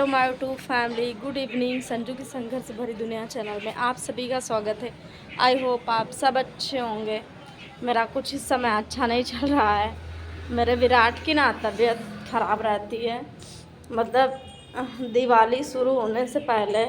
Hello my YouTube family, good evening. Sanju की संघर्ष भरी दुनिया चैनल में आप सभी का स्वागत है। आई होप आप सब अच्छे होंगे। मेरा कुछ इस समय अच्छा नहीं चल रहा है। मेरे विराट की ना तबीयत ख़राब रहती है। मतलब दिवाली शुरू होने से पहले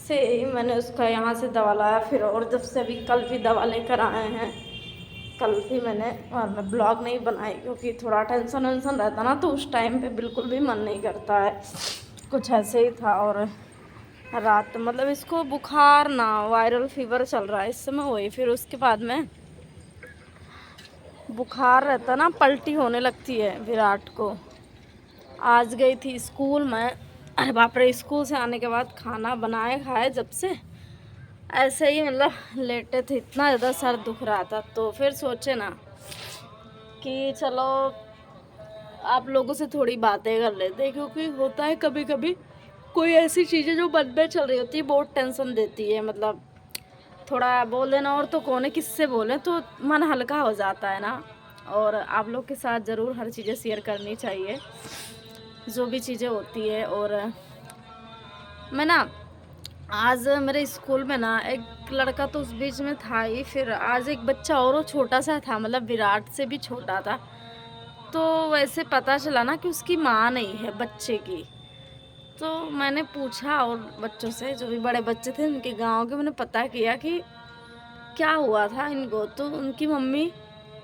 से ही मैंने उसका यहाँ से दवा लाया, फिर और जब से अभी कल भी दवा लेकर आए हैं। कल भी मैंने ब्लॉग नहीं बनाई क्योंकि थोड़ा टेंशन वेंशन रहता ना, तो उस टाइम पे बिल्कुल भी मन नहीं करता है। कुछ ऐसे ही था। और रात मतलब इसको बुखार ना वायरल फीवर चल रहा है इस समय, वही फिर उसके बाद में बुखार रहता ना, पलटी होने लगती है विराट को। आज गई थी स्कूल में, अरे बाप रे, स्कूल से आने के बाद खाना बनाए खाए जब से ऐसे ही मतलब लेटे थे, इतना ज़्यादा सर दुख रहा था। तो फिर सोचे ना कि चलो आप लोगों से थोड़ी बातें कर लेते हैं, क्योंकि होता है कभी कभी कोई ऐसी चीज़ें जो मन में चल रही होती है बहुत टेंशन देती है। मतलब थोड़ा बोल देना और तो कौन है, किससे बोलें, तो मन हल्का हो जाता है ना। और आप लोग के साथ ज़रूर हर चीज़ें शेयर करनी चाहिए जो भी चीज़ें होती है। और मैं ना आज मेरे स्कूल में ना एक लड़का तो उस बीच में था ही, फिर आज एक बच्चा और वो छोटा सा था, मतलब विराट से भी छोटा था। तो वैसे पता चला ना कि उसकी माँ नहीं है बच्चे की। तो मैंने पूछा और बच्चों से, जो भी बड़े बच्चे थे उनके गांव के, मैंने पता किया कि क्या हुआ था इनको। तो उनकी मम्मी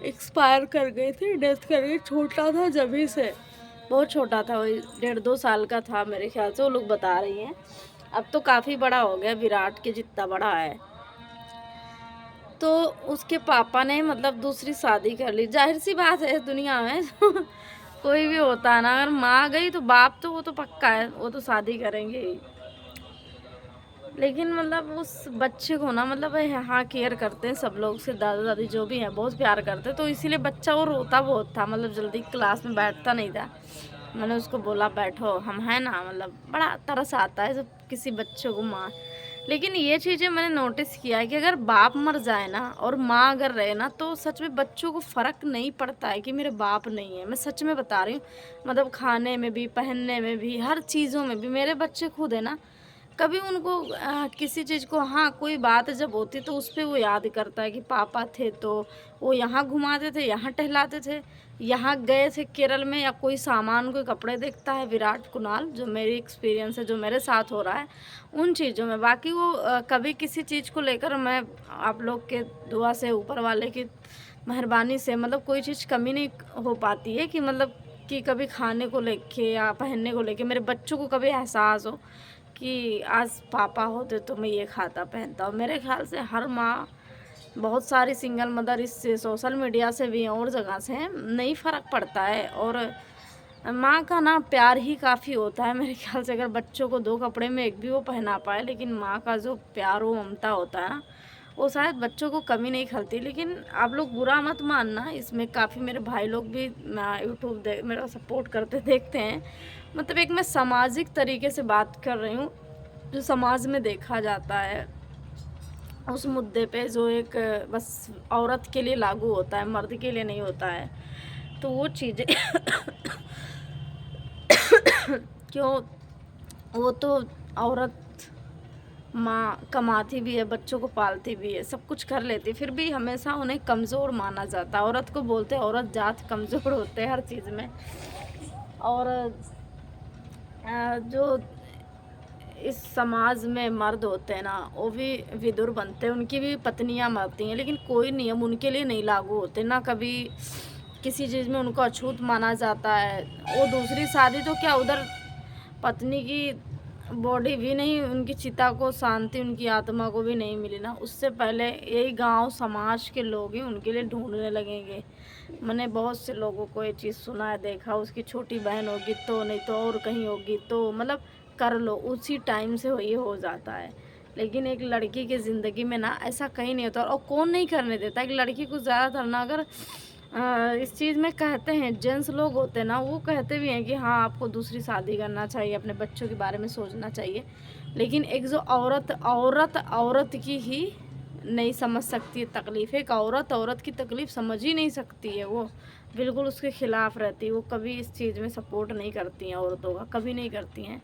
एक्सपायर कर गई थी, डेथ कर गई। छोटा था जब ही से, बहुत छोटा था, वही 1.5-2 साल का था मेरे ख्याल से, वो लोग बता रही हैं। अब तो काफ़ी बड़ा हो गया, विराट के जितना बड़ा है। तो उसके पापा ने मतलब दूसरी शादी कर ली। जाहिर सी बात है दुनिया में कोई भी होता है ना, अगर माँ गई तो बाप तो वो तो पक्का है, वो तो शादी करेंगे ही। लेकिन मतलब उस बच्चे को ना, मतलब यहाँ केयर करते हैं सब लोग, से दादा दादी जो भी हैं बहुत प्यार करते हैं। तो इसीलिए बच्चा वो रोता बहुत था, मतलब जल्दी क्लास में बैठता नहीं था। मैंने उसको बोला बैठो, हम हैं ना। मतलब बड़ा तरस आता है जब किसी बच्चे को माँ। लेकिन ये चीज़ें मैंने नोटिस किया है कि अगर बाप मर जाए ना और माँ अगर रहे ना, तो सच में बच्चों को फ़र्क नहीं पड़ता है कि मेरे बाप नहीं है। मैं सच में बता रही हूँ। मतलब खाने में भी, पहनने में भी, हर चीज़ों में भी। मेरे बच्चे खुद है ना, कभी उनको किसी चीज़ को, हाँ कोई बात जब होती तो उस पे वो याद करता है कि पापा थे तो वो यहाँ घुमाते थे, यहाँ टहलाते थे, यहाँ गए थे केरल में, या कोई सामान कोई कपड़े देखता है विराट कुणाल, जो मेरी एक्सपीरियंस है, जो मेरे साथ हो रहा है उन चीज़ों में। बाकी वो कभी किसी चीज़ को लेकर, मैं आप लोग के दुआ से, ऊपर वाले की मेहरबानी से, मतलब कोई चीज़ कमी नहीं हो पाती है कि मतलब कि कभी खाने को लेके या पहनने को लेके मेरे बच्चों को कभी एहसास हो कि आज पापा होते तो मैं ये खाता पहनता। और मेरे ख्याल से हर माँ, बहुत सारी सिंगल मदर इससे, सोशल मीडिया से भी और जगह से हैं, नहीं फ़र्क पड़ता है। और माँ का ना प्यार ही काफ़ी होता है मेरे ख्याल से। अगर बच्चों को 2 कपड़े में एक भी वो पहना पाए, लेकिन माँ का जो प्यार वो ममता होता है ना, वो शायद बच्चों को कमी नहीं खलती। लेकिन आप लोग बुरा मत मानना, इसमें काफ़ी मेरे भाई लोग भी यूट्यूब मेरा सपोर्ट करते देखते हैं। मतलब एक मैं सामाजिक तरीके से बात कर रही हूँ, जो समाज में देखा जाता है उस मुद्दे पे, जो एक बस औरत के लिए लागू होता है, मर्द के लिए नहीं होता है। तो वो चीज़ें क्यों, वो तो औरत माँ कमाती भी है, बच्चों को पालती भी है, सब कुछ कर लेती है, फिर भी हमेशा उन्हें कमज़ोर माना जाता है। औरत को बोलते हैं औरत जात कमज़ोर होते हैं हर चीज़ में। और जो इस समाज में मर्द होते हैं ना, वो भी विदुर बनते हैं, उनकी भी पत्नियां मरती हैं, लेकिन कोई नियम उनके लिए नहीं लागू होते ना। कभी किसी चीज़ में उनको अछूत माना जाता है। वो दूसरी शादी तो क्या, उधर पत्नी की बॉडी भी नहीं, उनकी चिता को शांति उनकी आत्मा को भी नहीं मिली ना, उससे पहले यही गांव समाज के लोग ही उनके लिए ढूंढने लगेंगे। मैंने बहुत से लोगों को ये चीज़ सुना है, देखा, उसकी छोटी बहन होगी तो, नहीं तो और कहीं होगी तो, मतलब कर लो, उसी टाइम से ये हो जाता है। लेकिन एक लड़की की ज़िंदगी में ना ऐसा कहीं नहीं होता। और कौन नहीं करने देता। एक लड़की को ज़्यादातर ना, अगर इस चीज़ में कहते हैं जेंट्स लोग होते हैं ना, वो कहते भी हैं कि हाँ आपको दूसरी शादी करना चाहिए, अपने बच्चों के बारे में सोचना चाहिए। लेकिन एक जो औरत औरत औरत की ही नहीं समझ सकती है तकलीफ़। एक औरत औरत की तकलीफ़ समझ ही नहीं सकती है, वो बिल्कुल उसके ख़िलाफ़ रहती है। वो कभी इस चीज़ में सपोर्ट नहीं करती हैं औरतों का, कभी नहीं करती हैं।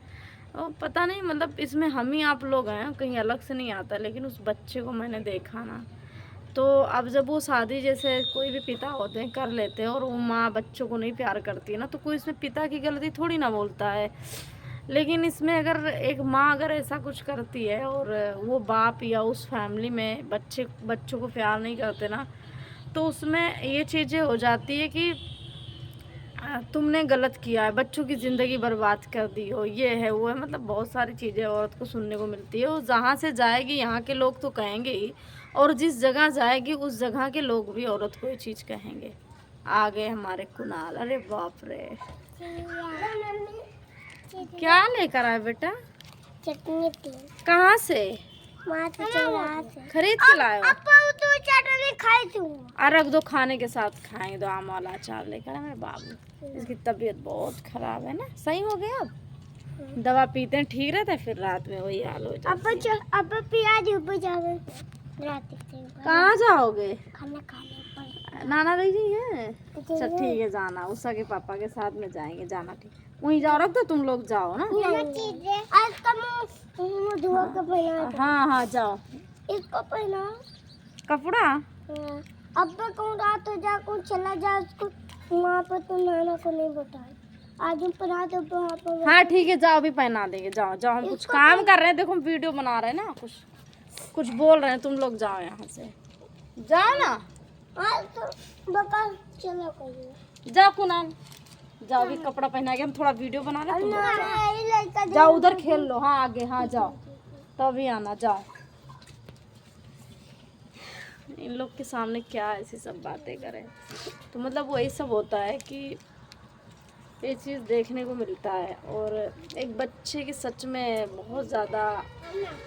और पता नहीं मतलब इसमें हम ही आप लोग हैं, कहीं अलग से नहीं आता। लेकिन उस बच्चे को मैंने देखा ना, तो अब जब वो शादी जैसे कोई भी पिता होते हैं कर लेते हैं और वो माँ बच्चों को नहीं प्यार करती है ना, तो कोई इसमें पिता की गलती थोड़ी ना बोलता है। लेकिन इसमें अगर एक माँ अगर ऐसा कुछ करती है और वो बाप या उस फैमिली में बच्चों को प्यार नहीं करते ना, तो उसमें ये चीज़ें हो जाती है कि तुमने गलत किया है, बच्चों की ज़िंदगी बर्बाद कर दी हो, ये है वो है, मतलब बहुत सारी चीज़ें औरत को सुनने को मिलती है। और जहाँ से जाएगी यहाँ के लोग तो कहेंगे ही, और जिस जगह जाएगी उस जगह के लोग भी औरत को ये चीज़ कहेंगे। आ गए हमारे कुणाल, अरे बाप रे, क्या लेकर आए बेटा? चटनी कहाँ से? खरीद के लाए हो? तो चटनी खाई थी। रख दो, खाने के साथ खाएंगे। दो आम वाला अचार लेकर आए मेरे बाबू। इसकी तबीयत बहुत खराब है ना, सही हो गया अब? दवा पीते हैं ठीक रहता है, फिर रात में वही हाल हो जाता है। अब प्याज ऊपर जावे रात कहाँ जाओगे? खाना खाने नाना रही है? अच्छा ठीक है, जाना उषा के पापा के साथ में जाएंगे, जाना ठीक। वहीं जाओ, रख दो, तुम लोग जाओ ना। आज का मुंह धुआ के पहना। हाँ हाँ जाओ। इसको पहना कपड़ा अब कहूँ रात हो जा कौन चला जा उसको वहाँ पर, तो नाना को नहीं बताए आज हम पहना दो वहाँ पर। हाँ ठीक है, जाओ अभी पहना देंगे। जाओ जाओ, हम कुछ काम कर रहे हैं, देखो वीडियो बना रहे हैं ना, कुछ बोल रहे हैं। तुम लोग जाओ यहाँ से, जाओ ना। आज तो बका चलो करिए। जाओ कुणाल, जाओ अभी कपड़ा पहना के हम थोड़ा वीडियो बना रहे हैं। तुम लोग लड़का जाओ उधर खेल लो। हाँ आगे, हाँ जाओ, तभी आना। जाओ, इन लोग के सामने क्या ऐसी सब बातें करें। तो मतलब वही सब होता है कि ये चीज़ देखने को मिलता है। और एक बच्चे की सच में बहुत ज़्यादा,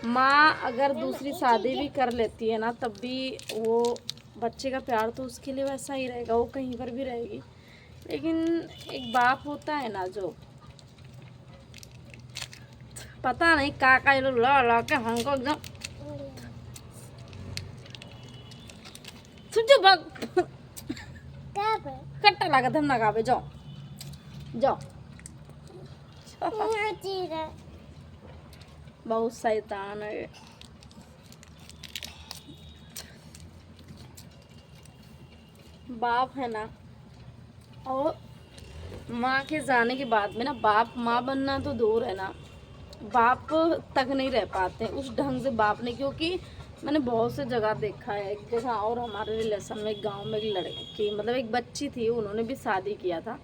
माँ अगर दूसरी शादी भी कर लेती है ना, तब भी वो बच्चे का प्यार तो उसके लिए वैसा ही रहेगा, वो कहीं पर भी रहेगी। लेकिन एक बाप होता है ना, जो पता नहीं का ला के हमको एकदम कट्टा लागत हम लगावे। जाओ जाओ, बहुत शैतान है। बाप है ना, और माँ के जाने के बाद में ना, बाप माँ बनना तो दूर है ना, बाप तक नहीं रह पाते उस ढंग से बाप ने। क्योंकि मैंने बहुत से जगह देखा है। एक जगह और हमारे रिलेशन में एक गांव में एक लड़की, मतलब एक बच्ची थी, उन्होंने भी शादी किया था।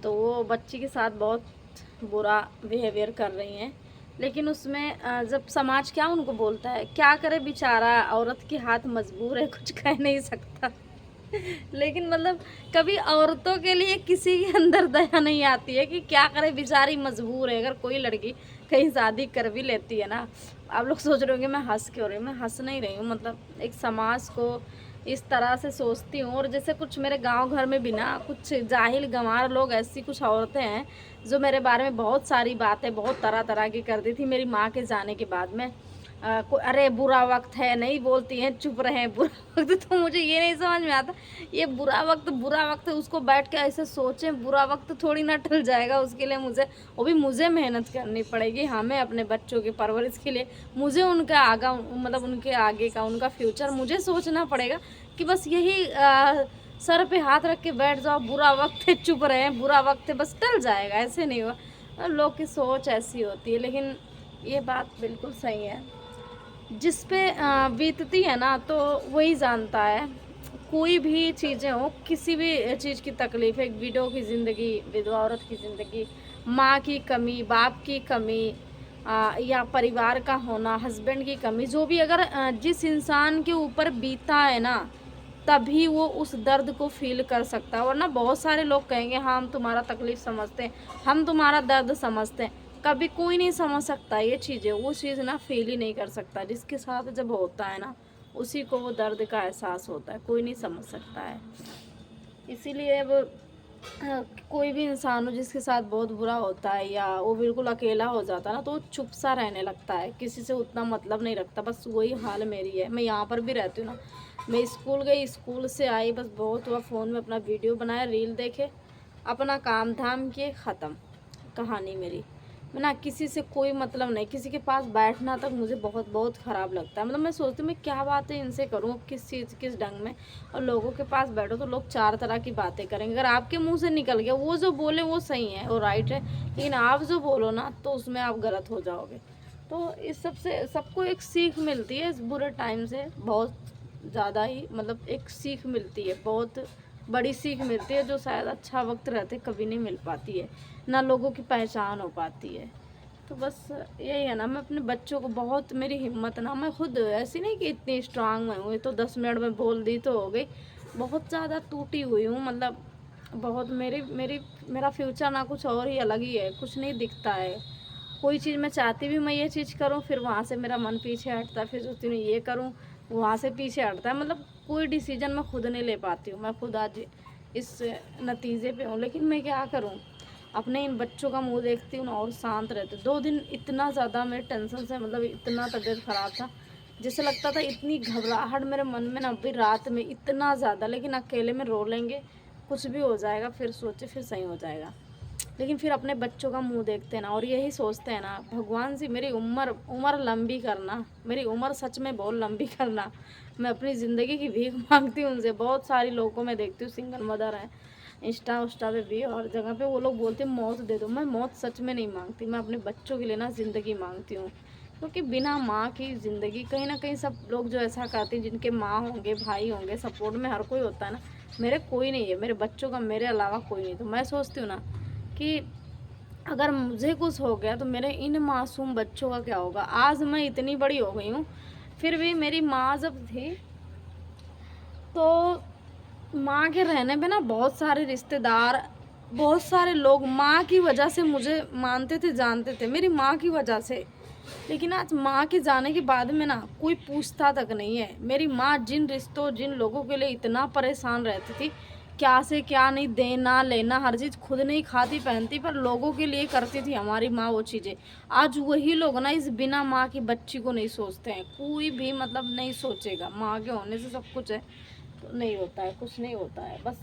तो वो बच्ची के साथ बहुत बुरा बिहेवियर कर रही हैं। लेकिन उसमें जब समाज क्या उनको बोलता है, क्या करे बेचारा, औरत के हाथ मजबूर है, कुछ कह नहीं सकता। लेकिन मतलब कभी औरतों के लिए किसी के अंदर दया नहीं आती है कि क्या करे बेचारी मजबूर है। अगर कोई लड़की कहीं शादी कर भी लेती है ना, आप लोग सोच रहे होंगे मैं हंस क्यों रही हूँ, मैं हंस नहीं रही हूँ। मतलब एक समाज को इस तरह से सोचती हूँ। और जैसे कुछ मेरे गांव घर में भी ना कुछ जाहिल गंवार लोग, ऐसी कुछ औरतें हैं जो मेरे बारे में बहुत सारी बातें बहुत तरह तरह की करती थी मेरी माँ के जाने के बाद में। अरे बुरा वक्त है, नहीं बोलती हैं, चुप रहे, बुरा वक्त। तो मुझे ये नहीं समझ में आता, ये बुरा वक्त उसको बैठ के ऐसे सोचें, बुरा वक्त थोड़ी ना टल जाएगा। उसके लिए मुझे मेहनत करनी पड़ेगी। हमें अपने बच्चों की परवरिश के लिए मुझे उनका आगा, मतलब उनके आगे का उनका फ्यूचर मुझे सोचना पड़ेगा। कि बस यही सर पे हाथ रख के बैठ जाओ, बुरा वक्त है चुप रहे, बुरा वक्त है बस टल जाएगा, ऐसे नहीं हुआ। लोग की सोच ऐसी होती है। लेकिन ये बात बिल्कुल सही है, जिस पे बीतती है ना तो वही जानता है। कोई भी चीज़ें हो, किसी भी चीज़ की तकलीफ़, एक विडो की ज़िंदगी, विधवा औरत की ज़िंदगी, माँ की कमी, बाप की कमी, या परिवार का होना, हस्बैंड की कमी, जो भी अगर जिस इंसान के ऊपर बीता है ना, तभी वो उस दर्द को फील कर सकता है। वरना बहुत सारे लोग कहेंगे हाँ हम तुम्हारा तकलीफ़ समझते हैं, हम तुम्हारा दर्द समझते हैं। कभी कोई नहीं समझ सकता ये चीज़ें, वो चीज़ ना फील ही नहीं कर सकता। जिसके साथ जब होता है ना, उसी को वो दर्द का एहसास होता है, कोई नहीं समझ सकता है। इसीलिए अब कोई भी इंसान हो जिसके साथ बहुत बुरा होता है या वो बिल्कुल अकेला हो जाता है ना, तो वो चुप सा रहने लगता है, किसी से उतना मतलब नहीं रखता। बस वही हाल मेरी है। मैं यहाँ पर भी रहती हूँ ना, मैं स्कूल गई, स्कूल से आई, बस बहुत हुआ, फ़ोन में अपना वीडियो बनाया, रील देखे, अपना काम धाम किए, ख़त्म कहानी मेरी। मैं ना किसी से कोई मतलब नहीं, किसी के पास बैठना तक मुझे बहुत बहुत ख़राब लगता है। मतलब मैं सोचती हूँ मैं क्या बातें इनसे करूँ, किस चीज़ किस ढंग में। और लोगों के पास बैठो तो लोग 4 तरह की बातें करेंगे। अगर आपके मुँह से निकल गया वो जो बोले वो सही है, वो राइट है, लेकिन आप जो बोलो ना तो उसमें आप गलत हो जाओगे। तो इस सब से सबको एक सीख मिलती है, इस बुरे टाइम से बहुत ज़्यादा ही मतलब एक सीख मिलती है, बहुत बड़ी सीख मिलती है, जो शायद अच्छा वक़्त रहते कभी नहीं मिल पाती है, ना लोगों की पहचान हो पाती है। तो बस यही है ना, मैं अपने बच्चों को बहुत, मेरी हिम्मत ना, मैं खुद ऐसी नहीं कि इतनी स्ट्रांग मैं हूँ, ये तो 10 मिनट में बोल दी तो हो गई। बहुत ज़्यादा टूटी हुई हूँ, मतलब बहुत मेरी मेरी मेरा फ्यूचर ना कुछ और ही अलग ही है, कुछ नहीं दिखता है। कोई चीज़ मैं चाहती भी मैं ये चीज़ करूँ, फिर वहाँ से मेरा मन पीछे हटता है, फिर सोचती हूँ ये करूँ, वहाँ से पीछे हटता है। मतलब कोई डिसीजन मैं खुद नहीं ले पाती हूँ। मैं खुद आज इस नतीजे पे हूँ, लेकिन मैं क्या करूँ? अपने इन बच्चों का मुँह देखती हूँ ना और शांत रहते। 2 दिन इतना ज़्यादा मेरे टेंशन से, मतलब इतना तबीयत ख़राब था, जैसे लगता था इतनी घबराहट मेरे मन में ना, अभी रात में इतना ज़्यादा, लेकिन अकेले में रो लेंगे, कुछ भी हो जाएगा, फिर सोचे फिर सही हो जाएगा। लेकिन फिर अपने बच्चों का मुँह देखते हैं ना और यही सोचते हैं ना, भगवान से मेरी उम्र उम्र लंबी करना, मेरी उम्र सच में बहुत लंबी करना। मैं अपनी ज़िंदगी की भीख माँगती हूँ उनसे। बहुत सारी लोगों को मैं देखती हूँ, सिंगल मदर हैं, इंस्टा उस्टा पे भी और जगह पे, वो लोग बोलते हैं मौत दे दो। मैं मौत सच में नहीं माँगती, मैं अपने बच्चों के लिए ना ज़िंदगी माँगती हूँ। क्योंकि बिना माँ की ज़िंदगी, कहीं न कहीं सब लोग जो ऐसा करते हैं, जिनके माँ होंगे, भाई होंगे, सपोर्ट में हर कोई होता है ना, मेरे कोई नहीं है, मेरे बच्चों का मेरे अलावा कोई नहीं। तो मैं सोचती हूँ ना कि अगर मुझे कुछ हो गया तो मेरे इन मासूम बच्चों का क्या होगा। आज मैं इतनी बड़ी हो गई हूँ, फिर भी मेरी माँ जब थी, तो माँ के रहने पे ना बहुत सारे रिश्तेदार, बहुत सारे लोग माँ की वजह से मुझे मानते थे, जानते थे, मेरी माँ की वजह से। लेकिन आज माँ के जाने के बाद में ना कोई पूछता तक नहीं है। मेरी माँ जिन रिश्तों, जिन लोगों के लिए इतना परेशान रहती थी, क्या से क्या नहीं, देना लेना, हर चीज़ खुद नहीं खाती पहनती, पर लोगों के लिए करती थी हमारी माँ वो चीज़ें। आज वही लोग ना इस बिना माँ की बच्ची को नहीं सोचते हैं, कोई भी मतलब नहीं सोचेगा। माँ के होने से सब कुछ है, तो नहीं होता है, कुछ नहीं होता है। बस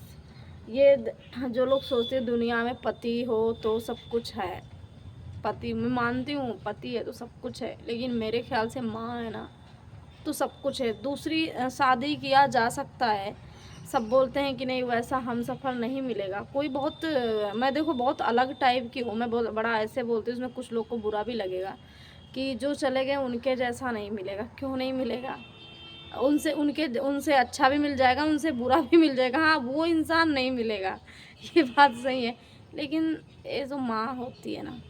ये जो लोग सोचते हैं दुनिया में पति हो तो सब कुछ है, पति मैं मानती हूँ, पति है तो सब कुछ है, लेकिन मेरे ख्याल से माँ है ना तो सब कुछ है। दूसरी शादी किया जा सकता है, सब बोलते हैं कि नहीं वैसा हमसफ़र नहीं मिलेगा। कोई बहुत मैं देखो बहुत अलग टाइप की हूँ, मैं बहुत बड़ा ऐसे बोलती हूँ, उसमें कुछ लोग को बुरा भी लगेगा कि जो चले गए उनके जैसा नहीं मिलेगा। क्यों नहीं मिलेगा? उनसे अच्छा भी मिल जाएगा, उनसे बुरा भी मिल जाएगा। हाँ, वो इंसान नहीं मिलेगा, ये बात सही है। लेकिन ये जो माँ होती है ना,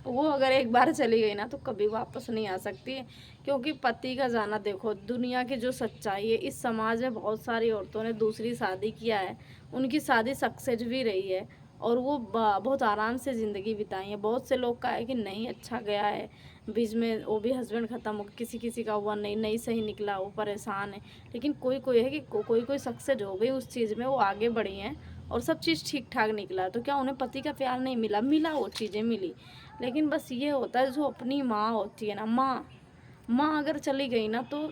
वो अगर एक बार चली गई ना तो कभी वापस नहीं आ सकती है। क्योंकि पति का जाना, देखो दुनिया की जो सच्चाई है, इस समाज में बहुत सारी औरतों ने दूसरी शादी किया है, उनकी शादी सक्सेस भी रही है और वो बहुत आराम से ज़िंदगी बिताई है। बहुत से लोग का है कि नहीं अच्छा गया है, बीच में वो भी हस्बैंड ख़त्म हो, किसी किसी का हुआ नहीं, नहीं सही निकला, वो परेशान है। लेकिन कोई कोई है कि कोई कोई सक्सेस हो गई उस चीज़ में, वो आगे बढ़ी हैं और सब चीज़ ठीक ठाक निकला। तो क्या उन्हें पति का प्यार नहीं मिला? मिला, वो चीज़ें मिली। लेकिन बस ये होता है, जो अपनी माँ होती है ना, माँ अगर चली गई ना तो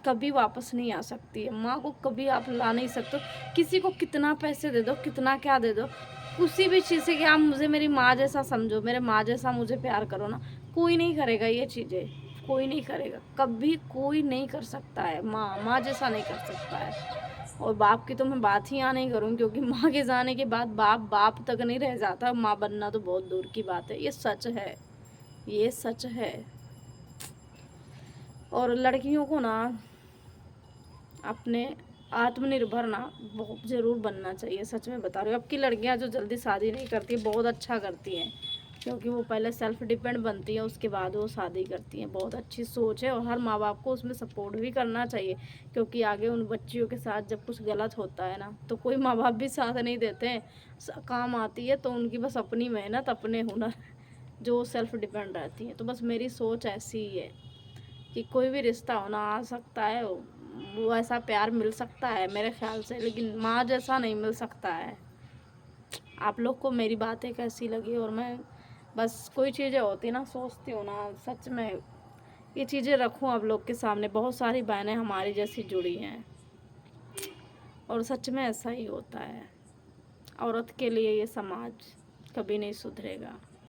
कभी वापस नहीं आ सकती है। माँ को कभी आप ला नहीं सकते। किसी को कितना पैसे दे दो, कितना क्या दे दो, किसी भी चीज़ से कि आप मुझे मेरी माँ जैसा समझो, मेरे माँ जैसा मुझे प्यार करो ना, कोई नहीं करेगा ये चीज़ें, कोई नहीं करेगा, कभी कोई नहीं कर सकता है। माँ जैसा नहीं कर सकता है। और बाप की तो मैं बात ही यहाँ नहीं करूँ, क्योंकि माँ के जाने के बाद बाप तक नहीं रह जाता, माँ बनना तो बहुत दूर की बात है। ये सच है, ये सच है। और लड़कियों को ना अपने आत्मनिर्भर ना बहुत ज़रूर बनना चाहिए, सच में बता रही हूँ। अब की लड़कियाँ जो जल्दी शादी नहीं करती बहुत अच्छा करती हैं, क्योंकि वो पहले सेल्फ डिपेंड बनती हैं, उसके बाद वो शादी करती हैं। बहुत अच्छी सोच है और हर माँ बाप को उसमें सपोर्ट भी करना चाहिए, क्योंकि आगे उन बच्चियों के साथ जब कुछ गलत होता है ना तो कोई माँ बाप भी साथ नहीं देते हैं। काम आती है तो उनकी बस अपनी मेहनत, अपने हुनर, जो सेल्फ डिपेंड रहती है। तो बस मेरी सोच ऐसी ही है कि कोई भी रिश्ता होना आ सकता है, वो ऐसा प्यार मिल सकता है मेरे ख्याल से, लेकिन माँ जैसा नहीं मिल सकता है। आप लोग को मेरी बातें कैसी लगी? और मैं बस कोई चीज़ें होती ना, सोचती हूँ ना, सच में ये चीज़ें रखूँ आप लोग के सामने। बहुत सारी बहनें हमारी जैसी जुड़ी हैं और सच में ऐसा ही होता है। औरत के लिए ये समाज कभी नहीं सुधरेगा।